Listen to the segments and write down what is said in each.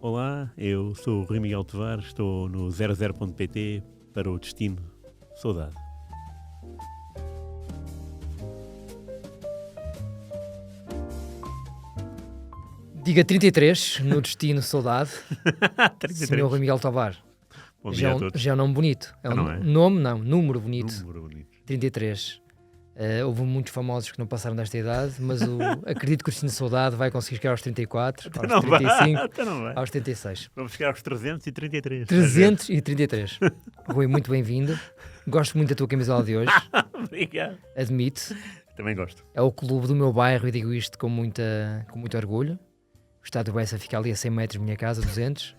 Olá, eu sou o Rui Miguel Tovar, estou no 00.pt para o Destino Saudade. Diga 33 no Destino Saudade. 33. Senhor Rui Miguel Tovar. Bom dia a todos. Já é um nome bonito. É um não é? número bonito. Número bonito. 33. Houve muitos famosos que não passaram desta idade, mas acredito que o Destino Saudade vai conseguir chegar aos 34, Até aos não 35, vai, até não vai. aos 36. Vamos chegar aos 333. 333. Rui, muito bem-vindo. Gosto muito da tua camisola de hoje. Obrigado. Admito. Também gosto. É o clube do meu bairro e digo isto com muito orgulho. O estádio Bessa fica ali a 100 metros da minha casa, 200.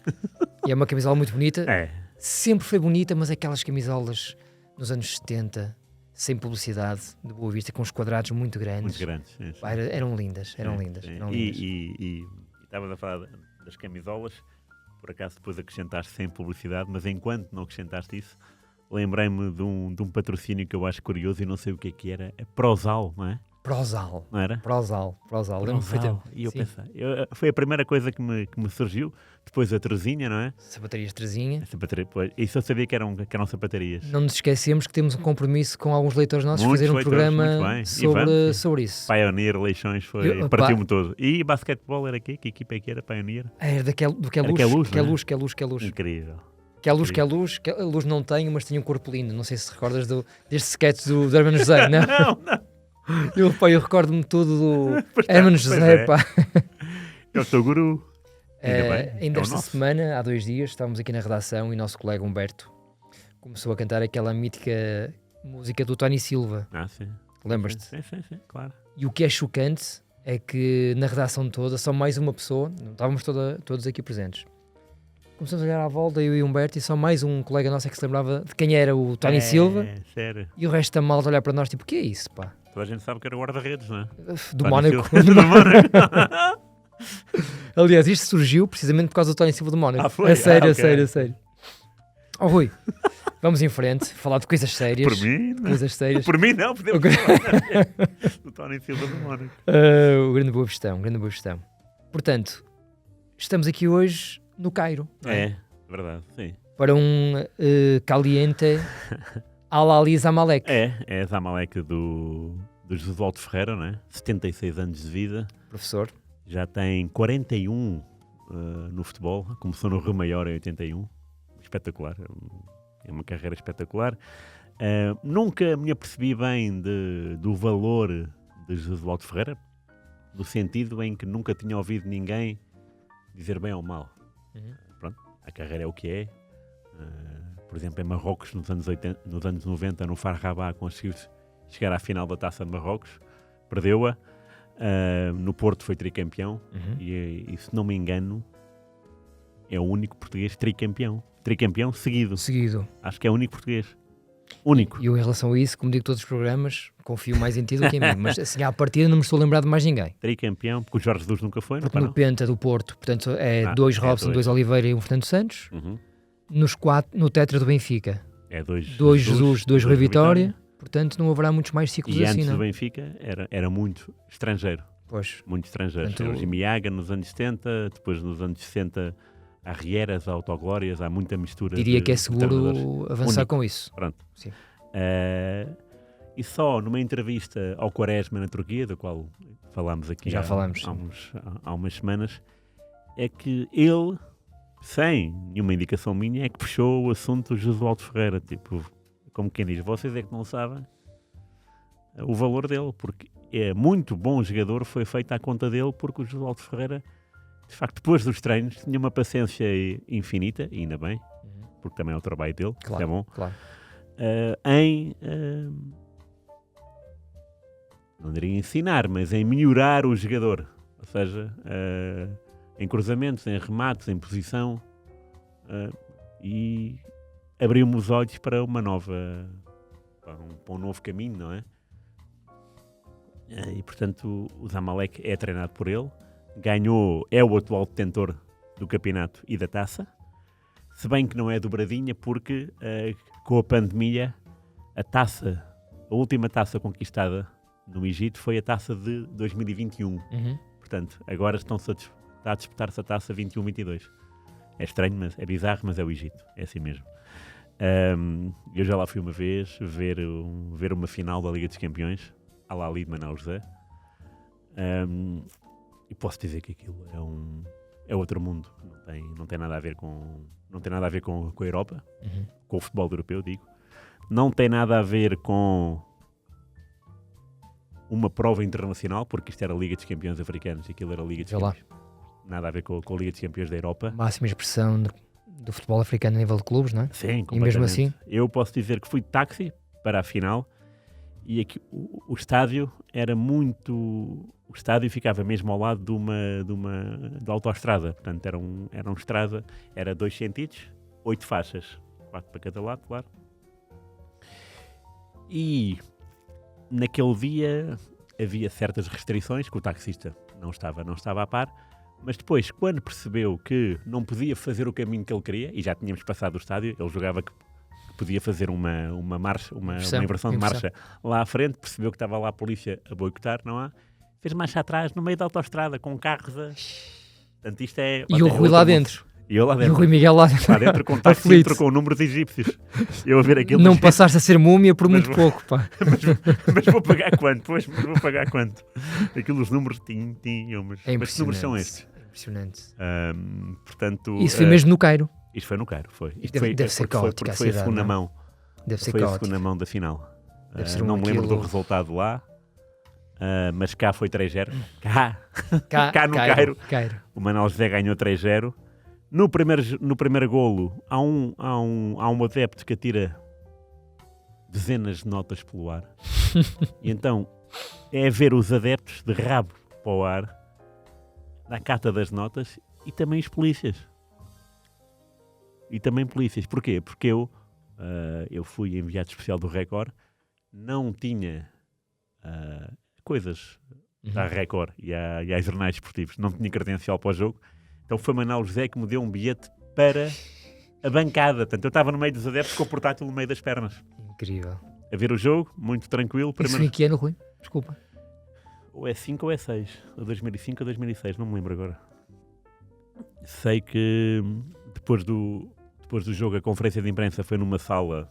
E é uma camisola muito bonita. É. Sempre foi bonita, mas aquelas camisolas nos anos 70, sem publicidade, de Boa Vista, com os quadrados muito grandes. Muito grandes. Sim, sim. Pá, eram lindas, eram Sim, lindas. sim. Eram lindas. E estavas a falar das camisolas, por acaso depois acrescentaste sem publicidade, mas enquanto não acrescentaste isso, lembrei-me de um patrocínio que eu acho curioso e não sei o que era. É Prozal, não é? Prozal. Não era? Prozal. Lembro-me perfeitamente. E eu Sim. pensei, foi a primeira coisa que me surgiu, depois a Terezinha, não é? Sapatarias Terezinha. A sapataria, pois, isso eu sabia que eram sapatarias. Não nos esquecemos que temos um compromisso com alguns leitores nossos, Muitos fazer um leitores, muito programa bem. sobre isso. Pioneer, Leixões, partiu-me todo. E basquetebol era quê? Que equipa é que era? Pioneer? É do que é Era luz. que é luz, Que é luz. Incrível. Que é luz, que a luz não tenho, mas tenho um corpo lindo. Não sei se recordas deste sketch do Hermano José, não? Não. Eu recordo-me tudo do Pois tá, Hermano pois José, é. pá. É o teu guru. Ainda bem, Ainda é o esta nosso. semana, há 2 dias, estávamos aqui na redação e o nosso colega Humberto começou a cantar aquela mítica música do Tony Silva. Sim. Lembras-te? Sim, claro. E o que é chocante é que na redação toda, só mais uma pessoa, não estávamos todos aqui presentes. Começamos a olhar à volta, eu e o Humberto, e só mais um colega nosso é que se lembrava de quem era o Tony Silva. Sério. E o resto da malta a olhar para nós, tipo, o que é isso, pá? Toda a gente sabe que era o guarda-redes, não é? Do Tony Mónaco. Silva. Do Mónaco. Aliás, isto surgiu precisamente por causa do Tony Silva do Mónaco. Foi? É sério, Ok. é sério. Oh, Rui, vamos em frente, falar de coisas sérias. Por mim, não. Coisas sérias. Por mim não, podemos falar do Tony Silva do Mónaco. O grande Boa Vistão. Portanto, estamos aqui hoje no Cairo. Não é? É, verdade, sim. Para um caliente Al-Ali Zamalek. É Zamalek do Josualdo Ferreira, não é? 76 anos de vida. Professor. Já tem 41 no futebol. Começou no Rio Maior em 81. Espetacular. É uma carreira espetacular. Nunca me apercebi bem do valor de Josualdo Ferreira, no sentido em que nunca tinha ouvido ninguém dizer bem ou mal. Pronto, a carreira é o que é. Por exemplo, em Marrocos, nos anos 90, no Far Rabat, conseguiu chegar à final da Taça de Marrocos. Perdeu-a. No Porto foi tricampeão. E se não me engano, é o único português tricampeão. Tricampeão seguido. Acho que é o único português. Único. E eu, em relação a isso, como digo todos os programas, confio mais em ti do que em mim. Mas assim, à partida não me estou a lembrar de mais ninguém. Tricampeão, porque o Jorge Jesus nunca foi. Porque não? no Penta do Porto, portanto, é 2 Robson, 2 Oliveira e 1 Fernando Santos. Nos 4, no Tetra do Benfica, É 2 Jesus, 2 Rui Vitória. Portanto, não haverá muitos mais ciclos E assim, antes não? do Benfica era muito estrangeiro. Pois. Muito estrangeiro. Portanto, Era o Jimmy Haga nos anos 70, depois nos anos 60 há Rieras, há Autoglórias, há muita mistura. Diria que é de seguro treinadores. avançar Único. com isso. Pronto. Sim. E só numa entrevista ao Quaresma na Turquia, da qual falámos aqui Já falamos. há umas semanas, é que ele, sem nenhuma indicação minha, é que puxou o assunto do Josualdo Ferreira. Tipo, como quem diz, vocês é que não sabem o valor dele, porque é muito bom jogador, foi feito à conta dele, porque o Josualdo Ferreira, de facto, depois dos treinos, tinha uma paciência infinita, e ainda bem, porque também é o trabalho dele, Claro, é bom, claro. não diria ensinar, mas em melhorar o jogador, ou seja, em cruzamentos, em remates, em posição, e abriu-me os olhos para uma nova, para um novo caminho, não é? E portanto o Zamalek é treinado por ele, é o atual detentor do campeonato e da taça, se bem que não é dobradinha, porque com a pandemia a última taça conquistada no Egito foi a taça de 2021. Portanto, agora está a disputar-se a taça 21-22. É estranho, mas é bizarro, mas é o Egito. É assim mesmo. Eu já lá fui uma vez ver uma final da Liga dos Campeões, Al-Ahly de Manuel José. E posso dizer que aquilo é outro mundo. Não tem nada a ver com a Europa, com o futebol europeu, digo. Não tem nada a ver com uma prova internacional, porque isto era a Liga dos Campeões africanos e aquilo era a Liga dos Campeões. Nada a ver com a Liga dos Campeões da Europa. Máxima expressão do futebol africano a nível de clubes, não é? Sim, completamente. E mesmo assim? Eu posso dizer que fui de táxi para a final e aqui, o estádio era muito... O estádio ficava mesmo ao lado de autoestrada. Portanto, era uma estrada, era 2 sentidos, 8 faixas, 4 para cada lado, claro. E naquele dia havia certas restrições que o taxista não estava a par, mas depois, quando percebeu que não podia fazer o caminho que ele queria, e já tínhamos passado o estádio, ele jogava que podia fazer uma inversão de marcha lá à frente, percebeu que estava lá a polícia a boicotar, não há? Fez marcha atrás, no meio da autoestrada, com carros Portanto, isto é... E o Rui lá dentro. E eu lá dentro. E o Rui Miguel lá dentro. Lá dentro com taxímetro, com números egípcios. Eu a ver aquilo... Não passaste a ser múmia por muito pouco, pá. mas vou pagar quanto? Pois, mas vou pagar quanto? Aquilo, os números tinham, mas que números são estes? É impressionante. Portanto... Isso foi mesmo no Cairo. Isto foi no Cairo, foi. Deve ser caótico. Porque foi a segunda mão. Deve ser foi caótico. a segunda mão da final. Não me lembro do resultado lá. Mas cá foi 3-0. Cá no Cairo. O Manuel José ganhou 3-0. No primeiro golo há um adepto que atira dezenas de notas pelo ar. E então é ver os adeptos de rabo para o ar na cata das notas e também os polícias. Porquê? Porque eu fui enviado especial do Record, não tinha coisas da Record e a jornais esportivos, não tinha credencial para o jogo, então foi Manuel José que me deu um bilhete para a bancada. Portanto, eu estava no meio dos adeptos com o portátil no meio das pernas. Incrível. A ver o jogo, muito tranquilo. Isso foi em que ano, Rui? Desculpa. Ou é 5 ou é 6. Ou 2005 ou 2006, não me lembro agora. Sei que depois do jogo a conferência de imprensa foi numa sala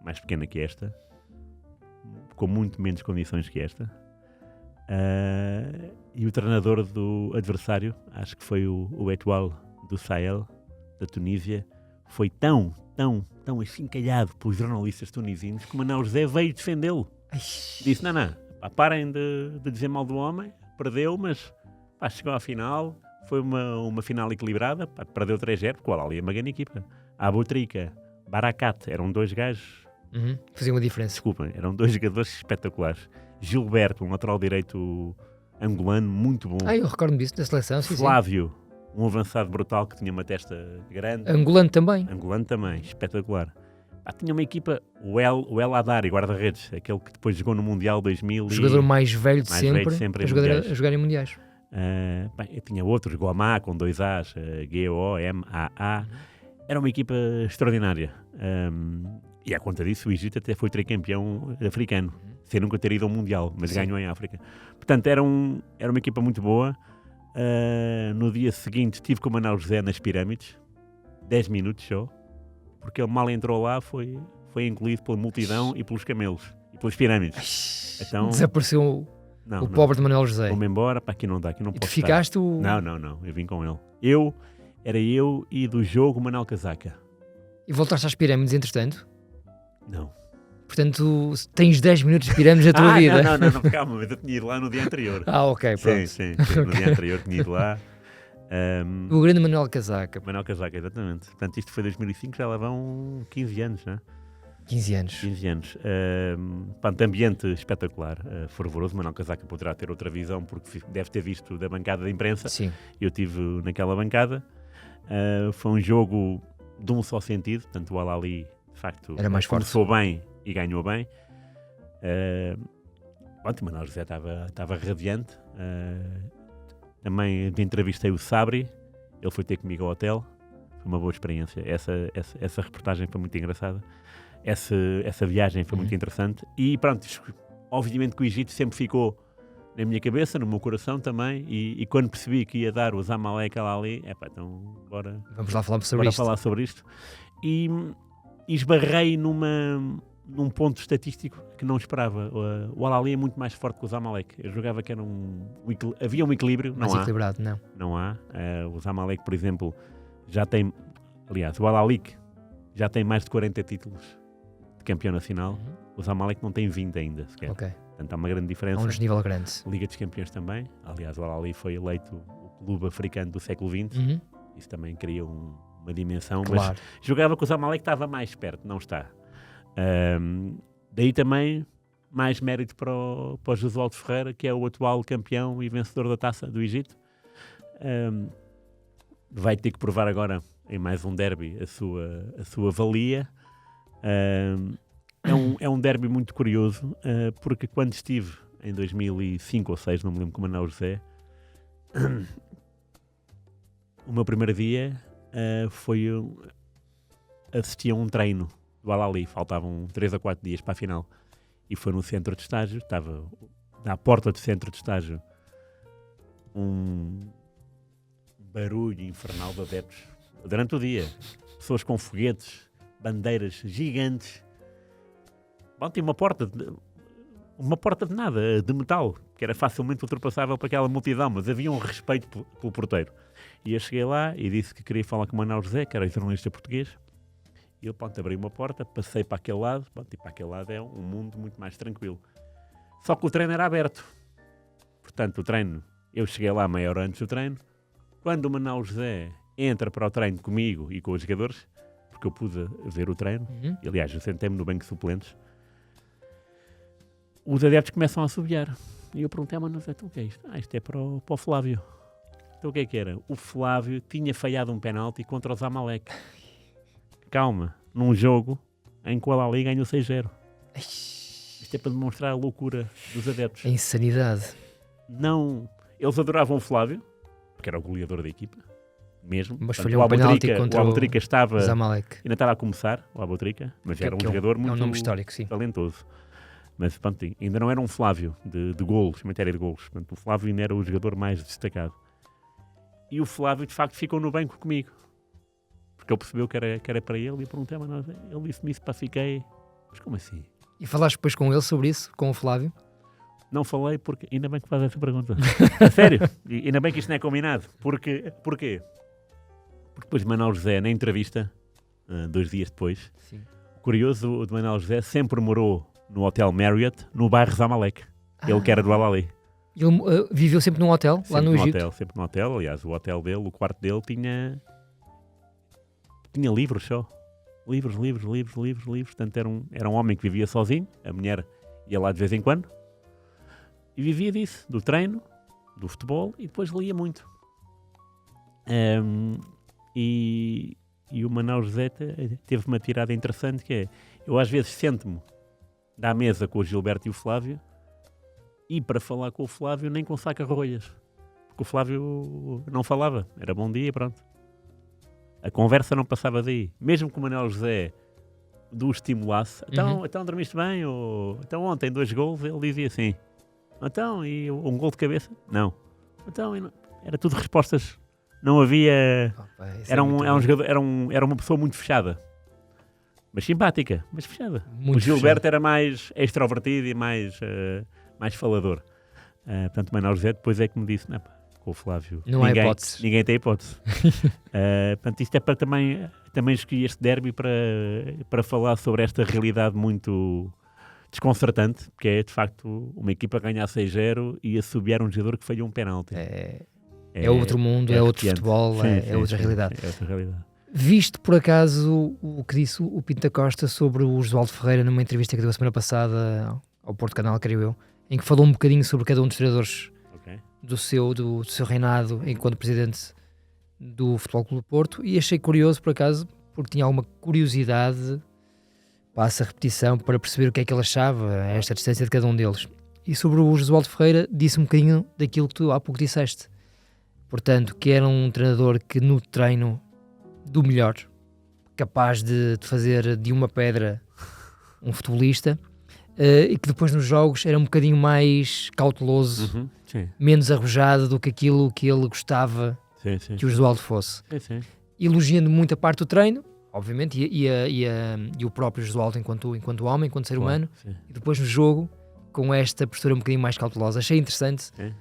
mais pequena que esta, com muito menos condições que esta. E o treinador do adversário, acho que foi o Etoile do Sahel, da Tunísia, foi tão achincalhado pelos jornalistas tunisinos que o Manuel José veio defendê-lo. Disse, não, parem de dizer mal do homem, perdeu, mas chegou à final, foi uma final equilibrada, perdeu 3-0, porque o ali é uma grande equipa. A Abutrika, Barakat, eram 2 gajos. Fazia uma diferença. Desculpem, eram 2 jogadores espetaculares. Gilberto, um lateral direito angolano, muito bom. Eu recordo-me disso, da seleção. Flávio, um avançado brutal que tinha uma testa grande. Angolano também, espetacular. Tinha uma equipa, o El Adari, guarda-redes, aquele que depois jogou no Mundial 2000. O jogador mais velho de sempre a jogar em Mundiais. Eu tinha outros, Guamá, com 2 As, G-O-M-A-A. Era uma equipa extraordinária. E à conta disso, o Egito até foi tricampeão africano, sem nunca ter ido ao Mundial, mas ganhou em África. Portanto, era uma equipa muito boa. No dia seguinte, estive com o Manuel José nas pirâmides, 10 minutos só, porque ele mal entrou lá, foi engolido pela multidão e pelos camelos, e pelas pirâmides. Então, desapareceu o pobre de Manuel José. Vou-me embora, aqui não dá, aqui não posso tu ficaste estar. Não, eu vim com ele. Era eu e do jogo o Manuel Casaca. E voltaste às pirâmides, entretanto? Não. Portanto, tens 10 minutos de pirâmides na tua vida. Não, calma, mas eu tinha ido lá no dia anterior. Ok, pronto. Sim, no dia anterior tinha ido lá. O grande Manuel Casaca. Manuel Casaca, exatamente. Portanto, isto foi 2005, já lá vão 15 anos, não é? 15 anos. 15 anos. Ambiente espetacular, fervoroso. Manuel Casaca poderá ter outra visão, porque deve ter visto da bancada de imprensa. Sim. Eu estive naquela bancada. Foi um jogo de um só sentido, portanto o Al-Ahly, de facto, era mais forte. Começou bem e ganhou bem. O Manuel José estava radiante. Também entrevistei o Sabri, ele foi ter comigo ao hotel, foi uma boa experiência. Essa reportagem foi muito engraçada, essa viagem foi muito interessante. E pronto, obviamente que o Egito sempre ficou na minha cabeça, no meu coração também, e quando percebi que ia dar o Zamalek ali, então bora Vamos lá falar sobre bora isto. falar sobre isto. E esbarrei num ponto estatístico que não esperava. O Al-Ahly é muito mais forte que o Zamalek. Eu jogava que era havia um equilíbrio, Mais equilibrado, não. Não há. O Zamalek, por exemplo, já tem, aliás, o Al-Ahly já tem mais de 40 títulos de campeão nacional. O Zamalek não tem 20 ainda sequer. Ok. Portanto, há uma grande diferença. Há um desnível grande. Liga dos Campeões também. Aliás, o Al-Ahly foi eleito o clube africano do século XX. Isso também cria uma dimensão. Claro. Mas jogava com o Zamalek, estava mais perto, não está. Daí também mais mérito para o Josualdo Ferreira, que é o atual campeão e vencedor da Taça do Egito. Vai ter que provar agora em mais um derby a sua valia. É um derby muito curioso, porque quando estive em 2005 ou 2006, não me lembro, com o Manuel José, o meu primeiro dia foi assistir a um treino do Al-Ahly. Faltavam 3 a 4 dias para a final. E foi no centro de estágio, estava na porta do centro de estágio um barulho infernal de adeptos. Durante o dia, pessoas com foguetes, bandeiras gigantes. Bom, tinha uma porta de nada, de metal, que era facilmente ultrapassável para aquela multidão, mas havia um respeito pelo porteiro. E eu cheguei lá e disse que queria falar com o Manuel José, que era jornalista português. E eu, abri uma porta, passei para aquele lado, e para aquele lado é um mundo muito mais tranquilo. Só que o treino era aberto. Portanto, o treino, eu cheguei lá meia hora antes do treino. Quando o Manuel José entra para o treino comigo e com os jogadores, porque eu pude ver o treino, e, aliás, eu sentei-me no banco de suplentes, os adeptos começam a assobiar. E eu perguntei ao Manuel José, então o que é isto? Isto é para o Flávio. Então o que é que era? O Flávio tinha falhado um penalti contra o Zamalek. Calma, num jogo em que o Al-Ahly ganhou 6-0. Isto é para demonstrar a loucura dos adeptos. A insanidade. Não, eles adoravam o Flávio, porque era o goleador da equipa, mesmo. Mas falhou um penalti contra o Abutrica o Zamalek. Ainda estava a começar, o Abutrica, mas era um jogador muito nome histórico, sim. talentoso. Mas pronto, ainda não era um Flávio de golos, em matéria de golos. Portanto, o Flávio ainda era o jogador mais destacado. E o Flávio, de facto, ficou no banco comigo. Porque ele percebeu que era para ele e eu perguntei, mas ele disse-me isso, fiquei... Mas como assim? E falaste depois com ele sobre isso, com o Flávio? Não falei porque... Ainda bem que faz essa pergunta. A sério? E ainda bem que isto não é combinado. Porquê? Porque depois de Manuel José, na entrevista, 2 dias depois, Sim. O curioso, o de Manuel José sempre morou no Hotel Marriott, no bairro Zamalek. Ele que era do Al-Ahly. Ele viveu sempre num hotel, lá no Egito? Sempre no hotel. Aliás, o hotel dele, o quarto dele, tinha livros só. Livros. Portanto, era um homem que vivia sozinho. A mulher ia lá de vez em quando. E vivia disso, do treino, do futebol, e depois lia muito. E o Manuel José teve uma tirada interessante, que é, eu às vezes sento-me à mesa com o Gilberto e o Flávio, e para falar com o Flávio nem com saca-rolhas. Porque o Flávio não falava. Era bom dia e pronto. A conversa não passava daí. Mesmo que o Manuel José o estimulasse. Então dormiste bem? Ou, então ontem 2 golos, ele dizia assim. Então, e um gol de cabeça? Não. Então, era tudo respostas. Não havia... Era uma pessoa muito fechada. Mas simpática, mas fechada. Muito o Gilberto fechado. era mais extrovertido e mais falador. Portanto, o Manuel José depois é que me disse, não, com o Flávio, não há hipótese. Ninguém tem hipótese. Portanto, isto é para também escolhi este derby para falar sobre esta realidade muito desconcertante, que é de facto uma equipa ganhar 6-0 e assobiar um jogador que falhou um penalti. É outro mundo, é outro futebol, é outra realidade. É outra realidade. Viste por acaso o que disse o Pinto da Costa sobre o Josualdo Ferreira numa entrevista que deu a semana passada ao Porto Canal, creio eu, em que falou um bocadinho sobre cada um dos treinadores do seu reinado enquanto presidente do Futebol Clube do Porto, e achei curioso por acaso, porque tinha alguma curiosidade, passa a repetição, para perceber o que é que ele achava a esta distância de cada um deles. E sobre o Josualdo Ferreira disse um bocadinho daquilo que tu há pouco disseste. Portanto, que era um treinador que no treino do melhor, capaz de fazer de uma pedra um futebolista, e que depois nos jogos era um bocadinho mais cauteloso, Sim, menos arrojado do que aquilo que ele gostava sim. que o Josualdo fosse. Sim. Elogiando muito a parte do treino, obviamente, e o próprio Josualdo enquanto homem, enquanto ser humano, Sim. e depois no jogo, com esta postura um bocadinho mais cautelosa. Achei interessante, Sim.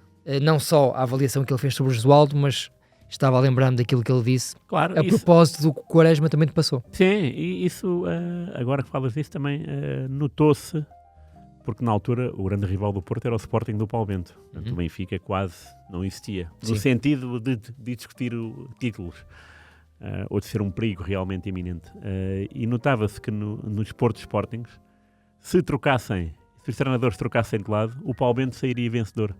não só a avaliação que ele fez sobre o Josualdo, mas estava a lembrar-me daquilo que ele disse, Claro, a propósito do que o Quaresma também te passou. Sim, e isso, agora que falas disso, também notou-se, porque na altura o grande rival do Porto era o Sporting do Paulo Bento. Portanto, o Benfica quase não existia. No sentido de discutir títulos, ou de ser um perigo realmente iminente. E notava-se que nos Porto Sportings, se os treinadores trocassem de lado, o Paulo Bento sairia vencedor.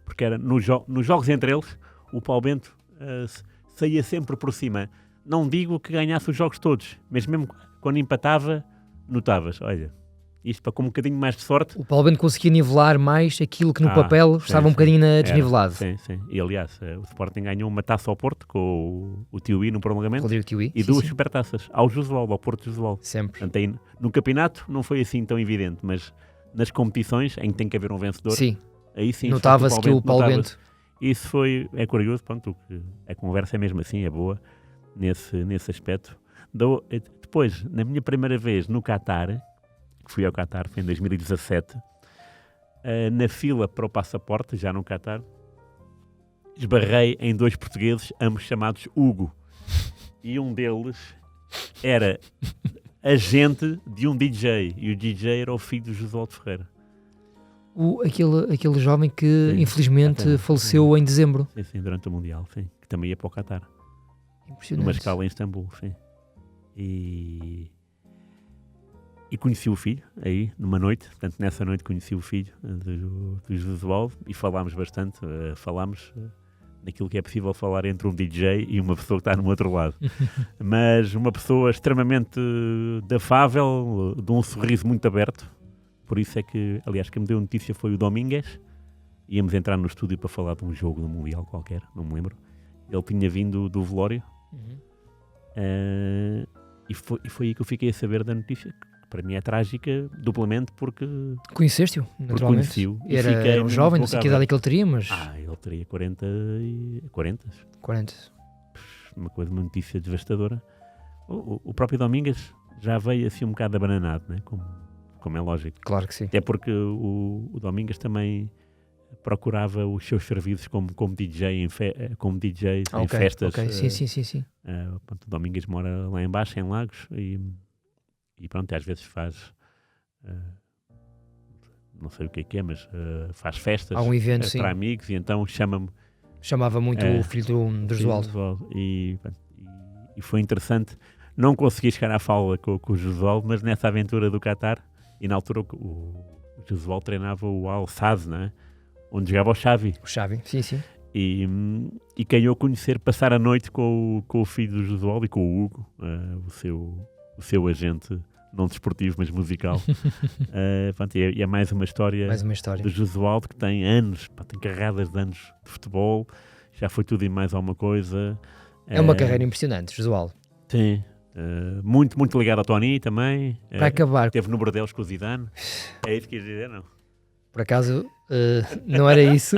Porque era nos jogos entre eles, o Paulo Bento saía sempre por cima. Não digo que ganhasse os jogos todos, mas mesmo quando empatava, notavas, olha, isto para com um bocadinho mais de sorte. O Paulo Bento conseguia nivelar mais aquilo que no papel estava um bocadinho desnivelado. Sim. E aliás, o Sporting ganhou uma taça ao Porto com o Tiuí no prolongamento e duas supertaças ao Josualdo, ao Porto Josualdo. Sempre. Portanto, aí, no campeonato não foi assim tão evidente, mas nas competições em que tem que haver um vencedor, aí sim notava-se que o Paulo Bento. Isso é curioso, pronto, a conversa é mesmo assim, é boa nesse aspecto. Depois, na minha primeira vez no Qatar, que fui ao Qatar, foi em 2017, na fila para o passaporte, já no Qatar, esbarrei em dois portugueses, ambos chamados Hugo, e um deles era agente de um DJ, e o DJ era o filho do Josualdo Ferreira. Aquele jovem que infelizmente faleceu em dezembro. Sim, durante o Mundial, sim, que também ia para o Qatar. Impressionante. Numa escala em Istambul, sim. E conheci o filho aí, numa noite, portanto nessa noite conheci o filho do Josualdo e falámos bastante, naquilo que é possível falar entre um DJ e uma pessoa que está no outro lado. Mas uma pessoa extremamente afável, de um sorriso muito aberto. Por isso é que, aliás, quem me deu a notícia foi o Domingues. Íamos entrar no estúdio para falar de um jogo do Mundial qualquer, não me lembro. Ele tinha vindo do velório. E foi aí que eu fiquei a saber da notícia, que para mim é trágica, duplamente porque... Conheceste-o, naturalmente. Conheci-o. Era um jovem, não sei que idade é que ele teria, mas... ele teria 40. Uma notícia devastadora. O próprio Domingues já veio assim um bocado abananado, né? Como é lógico. Claro que sim. Até porque o Domingues também procurava os seus serviços como DJ em festas. Sim. O Domingues mora lá em baixo, em Lagos, e pronto, às vezes faz... não sei o que é, mas faz festas para amigos, e então chamava muito o filho do Josualdo. E foi interessante. Não consegui chegar à fala com o Josualdo, mas nessa aventura do Qatar, e na altura o Josualdo treinava o Al-Sadd, não é? Onde jogava o Xavi. O Xavi, sim. E calhou conhecer, passar a noite com o filho do Josualdo e com o Hugo, o seu agente, não desportivo, mas musical. E é mais uma história do Josualdo, que tem anos, tem carregadas de anos de futebol, já foi tudo e mais alguma coisa. É uma carreira impressionante, Josualdo. Sim. Muito, muito ligado ao Tony também. Para acabar. Teve no Bordeaux com o Zidane. É isso que quis dizer, não? Por acaso, não era isso,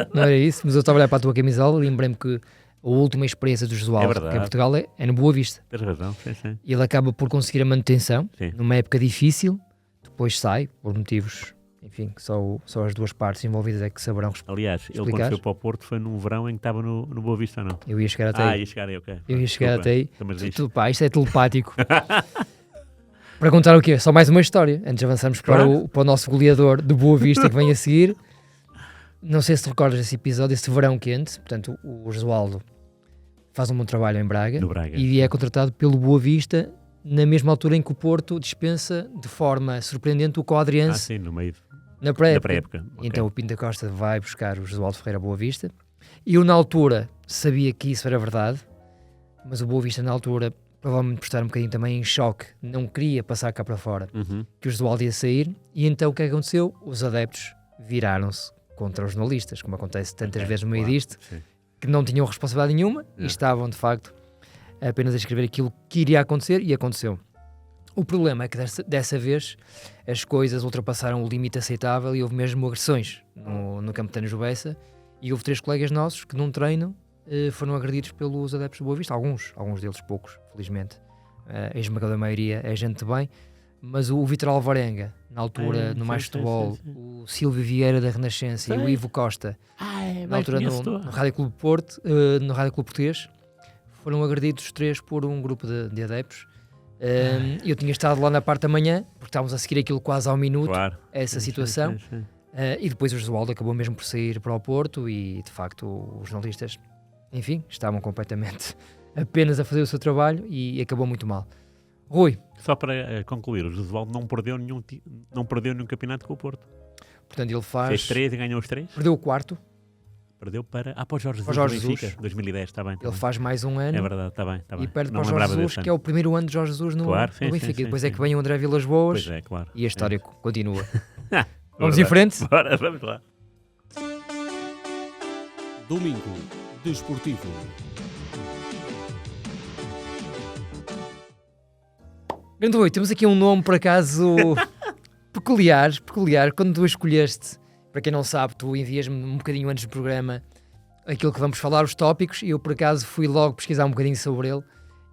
mas eu estava a olhar para a tua camisola e lembrei-me que a última experiência do Josualdo em Portugal é no Boa Vista. Tens razão, sim. E ele acaba por conseguir a manutenção, sim, numa época difícil, depois sai, por motivos, enfim, que só as duas partes envolvidas é que saberão explicar. Aliás, ele quando foi para o Porto foi num verão em que estava no Boa Vista, não? Eu ia chegar até aí. Ia chegar aí, ok. Eu ia chegar até aí. Então, isto é telepático. Para contar o quê? Só mais uma história, antes de avançarmos para o nosso goleador de Boa Vista que vem a seguir. Não sei se te recordas desse episódio, esse verão quente, portanto o Josualdo faz um bom trabalho em Braga, e é contratado pelo Boa Vista na mesma altura em que o Porto dispensa de forma surpreendente o Coadriense. Sim, no meio. Na pré-época. Okay. Então o Pinto da Costa vai buscar o Josualdo Ferreira a Boa Vista. E eu na altura sabia que isso era verdade, mas o Boa Vista na altura provavelmente por estar um bocadinho também em choque, não queria passar cá para fora que o Josualdo ia sair, e então o que aconteceu? Os adeptos viraram-se contra os jornalistas, como acontece tantas vezes no meio disto, que não tinham responsabilidade nenhuma e estavam de facto apenas a escrever aquilo que iria acontecer, e aconteceu. O problema é que dessa vez as coisas ultrapassaram o limite aceitável e houve mesmo agressões no campo de ténis do Bessa, e houve 3 colegas nossos que num treino foram agredidos pelos adeptos do Boa Vista, alguns deles poucos, felizmente. A esmagadora maioria é gente de bem, mas o Vítor Alvarenga, na altura, no Mais Futebol, o Silvio Vieira da Renascença e o Ivo Costa, na altura no Rádio Clube Porto, no Rádio Clube Português, foram agredidos os 3 por um grupo de adeptos. Eu tinha estado lá na parte da manhã, porque estávamos a seguir aquilo quase ao minuto, essa situação. Sim. E depois o Josualdo acabou mesmo por sair para o Porto e, de facto, os jornalistas, enfim, estavam completamente apenas a fazer o seu trabalho e acabou muito mal. Rui. Só para concluir, o Josualdo não perdeu nenhum campeonato com o Porto. Portanto, ele fez 3 e ganhou os 3. Perdeu o 4. Perdeu para o Jorge Jesus. 2010, está bem. Ele faz mais um ano. É verdade, está bem. E perde para o Jorge Jesus, que é o primeiro ano de Jorge Jesus no Benfica. E depois é que vem o André Vilas Boas. Pois é, claro. E a história continua. Vamos em frente? Bora, vamos lá. Domingo Desportivo. Grande Rui, temos aqui um nome por acaso peculiar. Quando tu escolheste, para quem não sabe, tu envias-me um bocadinho antes do programa aquilo que vamos falar, os tópicos, e eu por acaso fui logo pesquisar um bocadinho sobre ele.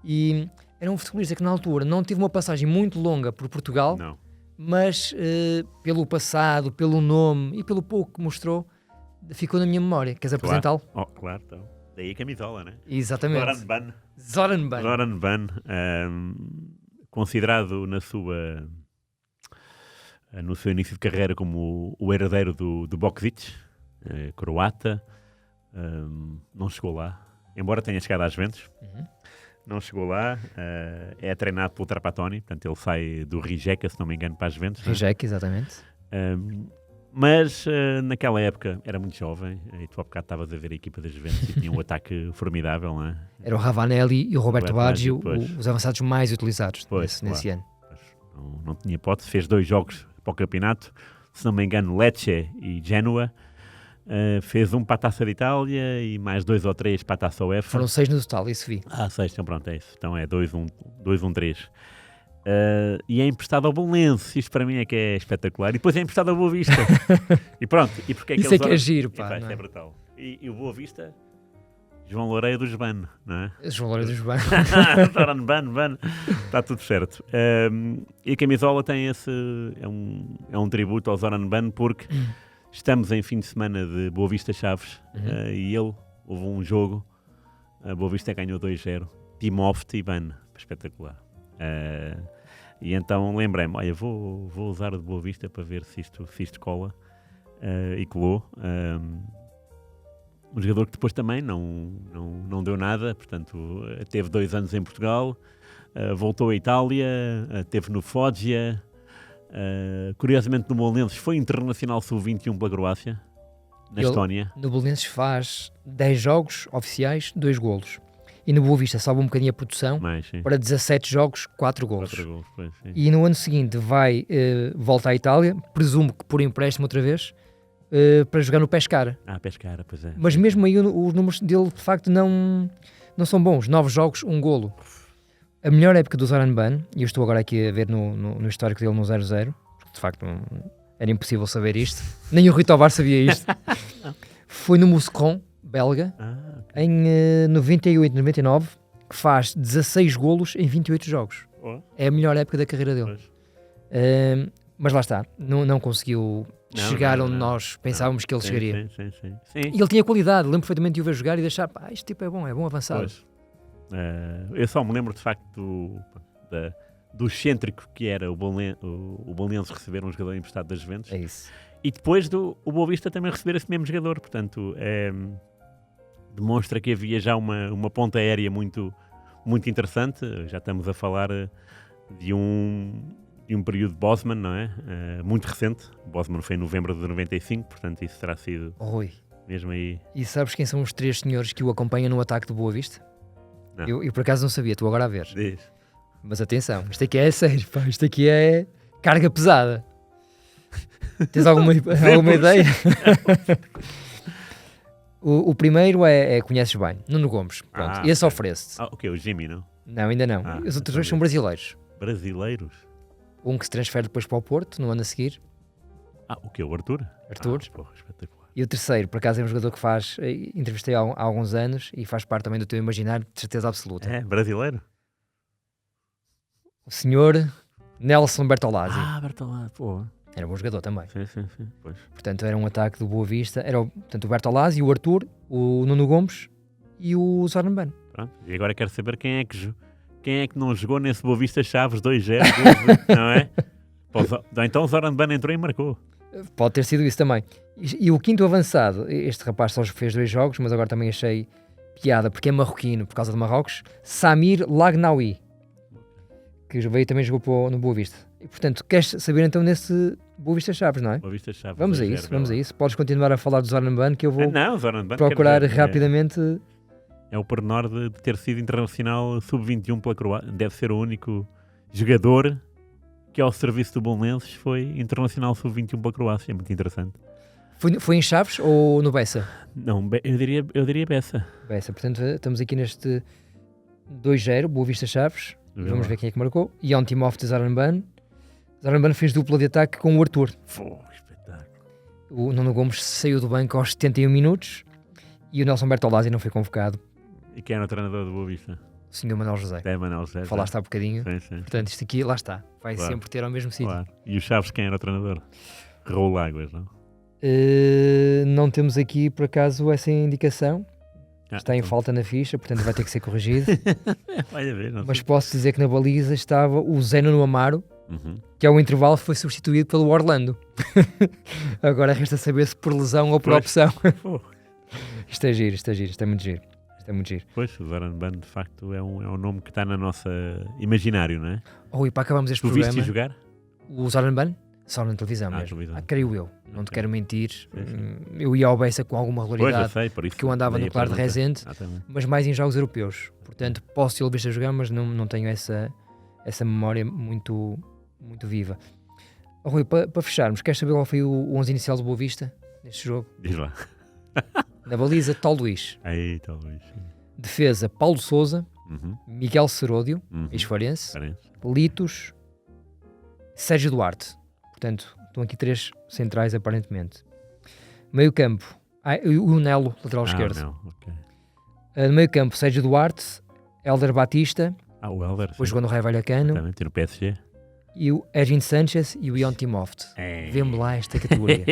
E era um futebolista que na altura não teve uma passagem muito longa por Portugal, não. Mas pelo passado, pelo nome e pelo pouco que mostrou, ficou na minha memória. Queres apresentá-lo? Claro, então. Daí a camisola, né? Exatamente. Zoran Ban. Considerado no seu início de carreira como o herdeiro do Boksic, croata, não chegou lá, embora tenha chegado às Juventus. Não chegou lá, é treinado pelo Trapattoni, portanto ele sai do Rijeka, se não me engano, para as Juventus. Rijeka, exatamente. Mas naquela época era muito jovem, e tu há bocado estavas a ver a equipa das Juventus e tinha um ataque formidável, não é? Era o Ravanelli e o Roberto Baggio, os avançados mais utilizados nesse ano. Não tinha hipótese, fez 2 jogos para o campeonato, se não me engano, Lecce e Genoa. Fez um para a Taça de Itália e mais 2 ou 3 para a Taça UEFA. Foram 6 no total, isso vi. 6, então pronto, é isso. Então é 2-1-3. E é emprestado ao Belenenses, isto para mim é que é espetacular. E depois é emprestado ao Boa Vista. E pronto, e porque é que isso é que é giro, pá. Isso é brutal. E o Boa Vista, João Loureiro do Ban, não é? João Loureiro do Ban. Zoran Ban, está tudo certo. E a camisola tem esse, é um tributo ao Zoran Ban, porque estamos em fim de semana de Boa Vista Chaves, e houve um jogo, a Boa Vista ganhou 2-0, Timofte e Ban, espetacular. E então lembrei-me, olha, vou usar o de Boa Vista para ver se isto cola, e colou. Um jogador que depois também não deu nada, portanto teve 2 anos em Portugal, voltou à Itália, teve no Foggia, curiosamente no Belenenses foi internacional sub-21 pela Croácia, na Estónia. No Belenenses faz 10 jogos oficiais, 2 golos. E no Boa Vista sobe um bocadinho a produção para 17 jogos, 4 golos. Pois, e no ano seguinte volta à Itália, presumo que por empréstimo outra vez, para jogar no Pescara. Pescara, pois é. Mas mesmo aí os números dele de facto não são bons. 9 jogos, 1 golo. A melhor época do Zoran Ban, e eu estou agora aqui a ver no histórico dele no 0-0, porque de facto era impossível saber isto, nem o Rui Tovar sabia isto, foi no Mouscron, belga, em 98-99, que faz 16 golos em 28 jogos. É a melhor época da carreira dele. Mas lá está, não conseguiu chegar onde nós pensávamos que ele chegaria. Sim. E ele tinha qualidade, lembro perfeitamente de o ver jogar e de achar, este tipo é bom avançado. Eu só me lembro de facto do excêntrico que era o Belenenses receber um jogador emprestado das Juventus. É isso. E depois o Boa Vista também receber esse mesmo jogador, portanto demonstra que havia já uma ponta aérea muito, muito interessante. Já estamos a falar de um período de Bosman, não é? Muito recente. Bosman foi em novembro de 95, portanto isso terá sido mesmo aí. E sabes quem são os 3 senhores que o acompanham no ataque do Boa Vista? Não. Eu por acaso não sabia, estou agora a ver. Diz. Mas atenção, isto aqui é sério, pá, isto aqui é carga pesada. Tens alguma ideia? O primeiro conheces bem, Nuno Gomes. Pronto, esse oferece-te. O Jimmy, não? Não, ainda não. Os outros 2 são brasileiros. Brasileiros? Um que se transfere depois para o Porto, no ano a seguir, O que? O Arthur? Arthur. Porra, espetacular. E o terceiro, por acaso é um jogador que faz, entrevistei há alguns anos e faz parte também do teu imaginário, de certeza absoluta. É, brasileiro? O senhor Nelson Bertolazzi. Bertolazzi, pô. Era um bom jogador também. Sim, pois. Portanto, era um ataque do Boa Vista. Era portanto, o Bertolazzi, o Arthur, o Nuno Gomes e o Zoran. Pronto. E agora quero saber quem é que não jogou nesse Boa Vista Chaves 2-0, não é? Então o Zoran entrou e marcou. Pode ter sido isso também. E o quinto avançado, este rapaz só fez 2 jogos, mas agora também achei piada, porque é marroquino, por causa de Marrocos, Samir Lagnaoui, que também jogou no Boa Vista. E, portanto, queres saber então nesse Boa Vista Chaves, não é? Boa Vista Chaves. Vamos a isso. Podes continuar a falar do Zoran, que eu vou Não, Zoran procurar rapidamente. É o pormenor de ter sido internacional sub-21 pela Croácia. Deve ser o único jogador que ao serviço do Belenenses foi internacional sub-21 pela Croácia. É muito interessante. Foi em Chaves ou no Bessa? Não, eu diria Bessa. Bessa, portanto estamos aqui neste 2-0, Boa Vista Chaves. Vamos ver quem é que marcou. Ion Timofte de Zoran. Zoran fez dupla de ataque com o Arthur. Espetáculo. O Nuno Gomes saiu do banco aos 71 minutos e o Nelson Bertolazzi não foi convocado. E quem era o treinador do Boa Vista? O senhor Manuel José. É Manuel José. Falaste há bocadinho. Sim. Portanto, isto aqui, lá está. Vai Claro. sempre ter ao mesmo sítio. Claro. E o Chaves quem era o treinador? Raul Águas, não? Não temos aqui, por acaso, essa indicação. Está em então. falta na ficha, portanto vai ter que ser corrigido. Vai haver, não Mas sei. posso dizer que na baliza estava o Zé Nuno Amaro, Uhum. que ao intervalo foi substituído pelo Orlando. Agora resta saber se por lesão ou por Pois. opção. Pô. Isto é giro, isto é muito giro. Pois, o Zoran de facto é um nome que está na nossa imaginário, não é? E para acabarmos este Tu viste programa, jogar? o Zoran só na televisão mesmo. Televisão. Creio eu, não te Ok. quero mentir. Sim. Eu ia ao Bessa com alguma Pois, eu regularidade, sei, por isso. porque eu andava no Claro de Rezende, mas mais em jogos europeus. Portanto, posso tê-lo visto a jogar, mas não tenho essa memória muito viva. Rui, para fecharmos, queres saber qual foi o 11 inicial do Boa Vista neste jogo? Diz lá. Na baliza, Tal Luís. Aí, talvez. Defesa, Paulo Sousa, Uhum. Miguel Seródio, Uhum. ex-Farense, Parece. Litos, Sérgio Duarte. Portanto, estão aqui 3 centrais, aparentemente. Meio campo, o Nelo, lateral esquerdo. Não, ok. No meio campo, Sérgio Duarte, Hélder Batista, O Helder. depois jogou no Raio Vallecano, Também tem no PSG. e o Erwin Sanchez e o Ion Timofte. É. Vê-me lá esta categoria.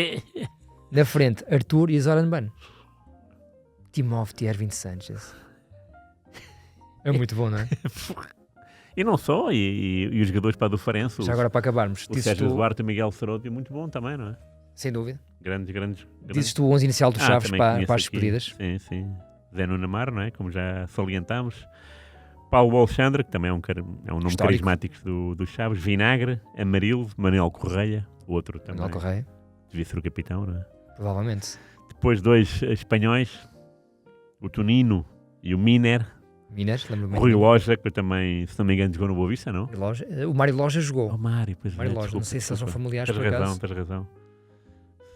Na frente, Arthur e Zoran. Timofte e Erwin Sanchez. É muito bom, não é? E não só, e os jogadores para do Farense. Já agora para acabarmos, O dizes Sérgio tu, Duarte e o Miguel Seródio, muito bom também, não é? sem dúvida, Grandes. dizes tu o 11 inicial dos Chaves também para conheço as aqui. despedidas. Sim. Zé Nuno Amaro, não é? Como já salientámos. Paulo Alexandre, que também é um nome Histórico. carismático do Chaves. Vinagre, Amarildo, Manuel Correia, o outro também. Manuel Correia, Devia ser o capitão, não é? provavelmente. Depois 2 espanhóis, o Tonino e o Miner. Minas, lembro-me. Rui Loja, que eu também, se não me engano, jogou no Boa Vista, não? O Mário Loja jogou. Oh, Mário, pois Mário é, Loja, desculpa, não sei se eles são desculpa. familiares por Tens razão, acaso. tens razão.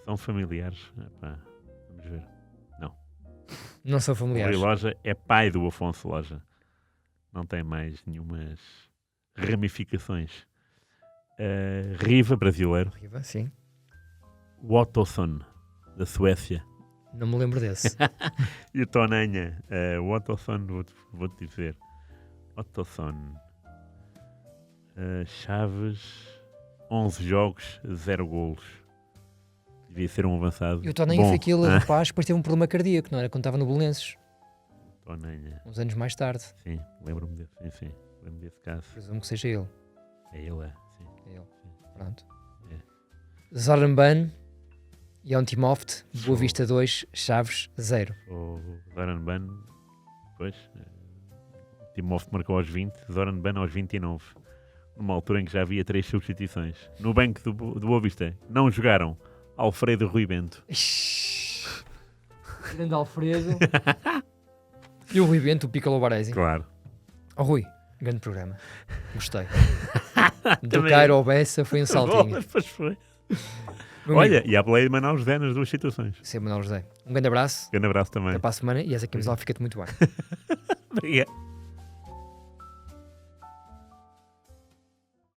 São familiares. Epá, vamos ver. Não são O Rui familiares. Loja é pai do Afonso Loja. Não tem mais nenhumas ramificações. Riva, brasileiro. Sim, O Ottosson, da Suécia. não me lembro desse. E o Tonanha. O Ottosson, vou-te dizer. Ottosson. Chaves, 11 jogos, 0 golos. Devia ser um avançado. E o Tonanha bom. foi aquele rapaz, depois teve um problema cardíaco, não era? Quando estava no Belenenses, Tonanha. uns anos mais tarde. Sim, lembro-me desse. Sim, lembro-me desse caso. Presumo que seja ele. É ele, sim. É ele. Pronto. É. Zoran, Ion Timofte, Boa Vista 2, Chaves 0. O Zoran Ban, pois, Timofte marcou aos 20, Zoran Ban aos 29. Numa altura em que já havia 3 substituições. No banco do Boa Vista não jogaram Alfredo e Rui Bento. Grande Alfredo. E o Rui Bento, o Piccolo Baresi. Claro. Rui, grande programa. Gostei. Do Também. Cairo ao Bessa foi um saltinho. Pois foi. Meu Olha, amigo, e apelei de Manuel José nas 2 situações. sempre Manuel José. Um grande abraço. Grande abraço também. Até para a semana e essa camisola fica-te muito bem. Obrigado.